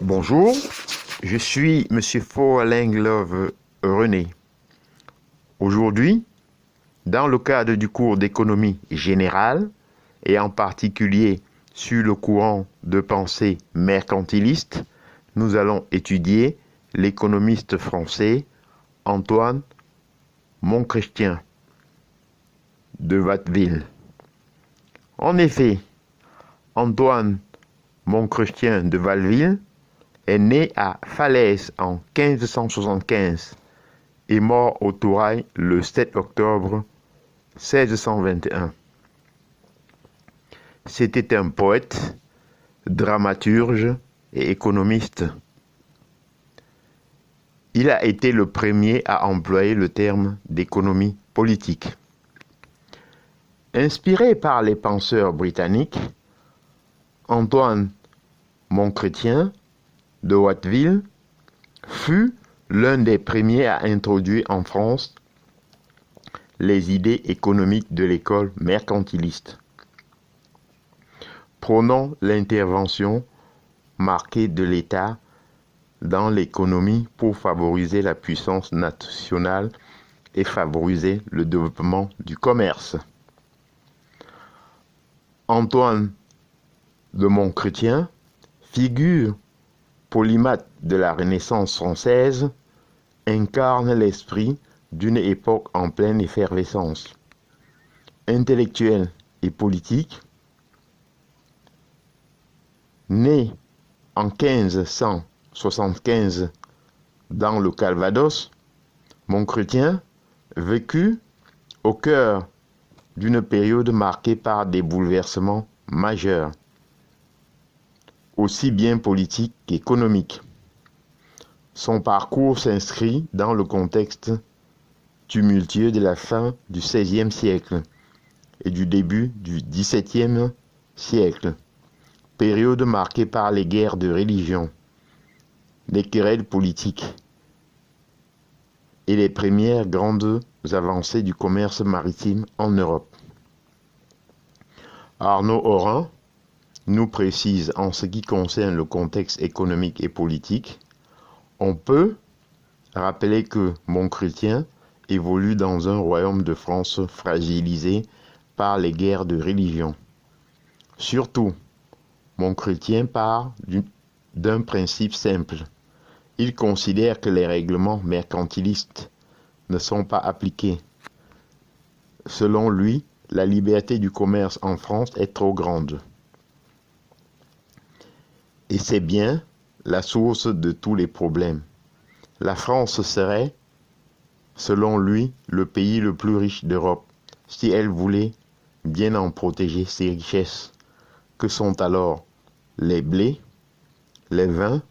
Bonjour, je suis Monsieur Faux-Alain-Glove René. Aujourd'hui, dans le cadre du cours d'économie générale et en particulier sur le courant de pensée mercantiliste, nous allons étudier l'économiste français Antoine Monchretien de Watteville. En effet, Antoine Monchretien de Watteville est né à Falaise en 1575 et mort au Tourail le 7 octobre 1621. C'était un poète, dramaturge et économiste. Il a été le premier à employer le terme d'économie politique. Inspiré par les penseurs britanniques, Antoine Monchretien de Watteville fut l'un des premiers à introduire en France les idées économiques de l'école mercantiliste, prônant l'intervention marquée de l'État dans l'économie pour favoriser la puissance nationale et favoriser le développement du commerce. Antoine de Monchretien, figure polymathe de la Renaissance française, incarne l'esprit d'une époque en pleine effervescence. Intellectuel et politique, né en 1575 dans le Calvados, Monchretien vécut au cœur d'une période marquée par des bouleversements majeurs, aussi bien politiques qu'économiques. Son parcours s'inscrit dans le contexte tumultueux de la fin du XVIe siècle et du début du XVIIe siècle, période marquée par les guerres de religion, les querelles politiques et les premières grandes avancées du commerce maritime en Europe. Arnaud Orin nous précise en ce qui concerne le contexte économique et politique. On peut rappeler que Monchretien évolue dans un royaume de France fragilisé par les guerres de religion. Surtout, Monchretien part d'un principe simple. Il considère que les règlements mercantilistes ne sont pas appliqués. Selon lui, la liberté du commerce en France est trop grande. Et c'est bien la source de tous les problèmes. La France serait, selon lui, le pays le plus riche d'Europe si elle voulait bien en protéger ses richesses, que sont alors les blés, les vins,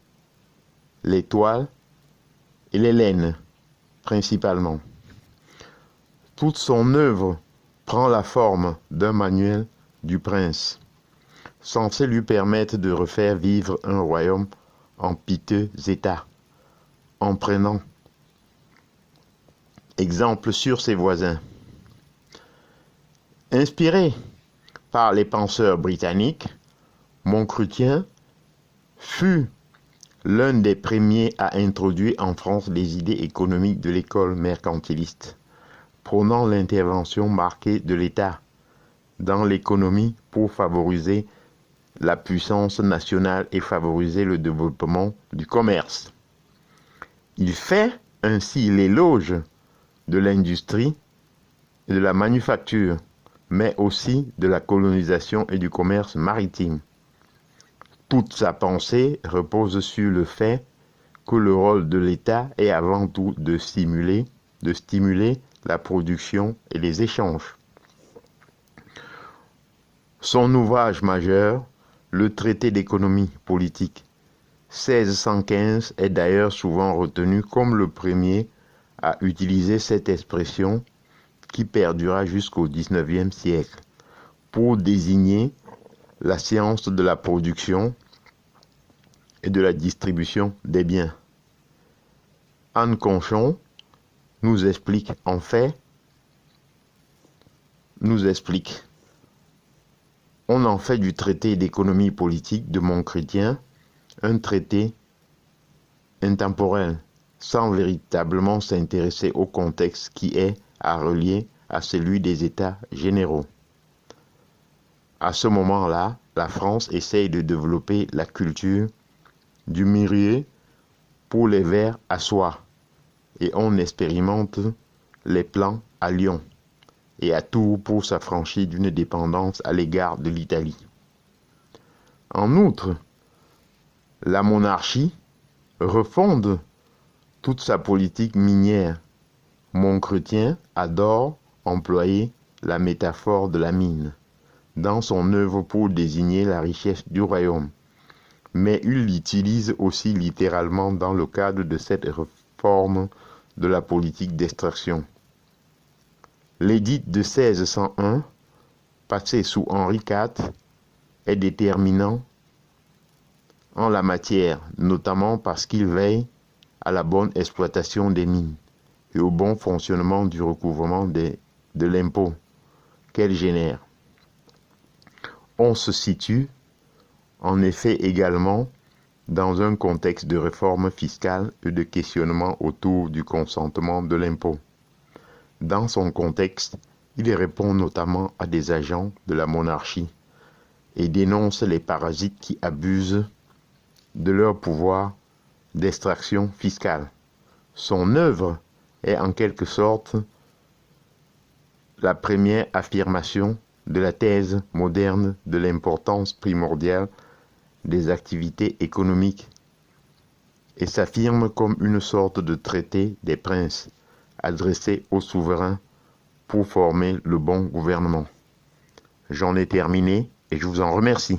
les toiles et les laines, principalement. Toute son œuvre prend la forme d'un manuel du prince, censé lui permettre de refaire vivre un royaume en piteux état, en prenant exemple sur ses voisins. Inspiré par les penseurs britanniques, Monchretien fut l'un des premiers à introduire en France les idées économiques de l'école mercantiliste, prônant l'intervention marquée de l'État dans l'économie pour favoriser la puissance nationale et favoriser le développement du commerce. Il fait ainsi l'éloge de l'industrie et de la manufacture, mais aussi de la colonisation et du commerce maritime. Toute sa pensée repose sur le fait que le rôle de l'État est avant tout de stimuler la production et les échanges. Son ouvrage majeur, le traité d'économie politique 1615, est d'ailleurs souvent retenu comme le premier à utiliser cette expression qui perdura jusqu'au XIXe siècle pour désigner la science de la production et de la distribution des biens. Anne Conchon nous explique on en fait du traité d'économie politique de Monchretien un traité intemporel, sans véritablement s'intéresser au contexte qui est à relier à celui des États généraux. À ce moment-là, la France essaye de développer la culture du mûrier pour les vers à soie, et on expérimente les plans à Lyon et à Tours pour s'affranchir d'une dépendance à l'égard de l'Italie. En outre, la monarchie refonde toute sa politique minière. Montchrestien adore employer la métaphore de la mine dans son œuvre pour désigner la richesse du royaume, mais il l'utilise aussi littéralement dans le cadre de cette réforme de la politique d'extraction. L'édit de 1601, passé sous Henri IV, est déterminant en la matière, notamment parce qu'il veille à la bonne exploitation des mines et au bon fonctionnement du recouvrement de l'impôt qu'elles génèrent. On se situe en effet également dans un contexte de réforme fiscale et de questionnement autour du consentement de l'impôt. Dans son contexte, il répond notamment à des agents de la monarchie et dénonce les parasites qui abusent de leur pouvoir d'extraction fiscale. Son œuvre est en quelque sorte la première affirmation de la thèse moderne de l'importance primordiale des activités économiques et s'affirme comme une sorte de traité des princes adressé aux souverains pour former le bon gouvernement. J'en ai terminé et je vous en remercie.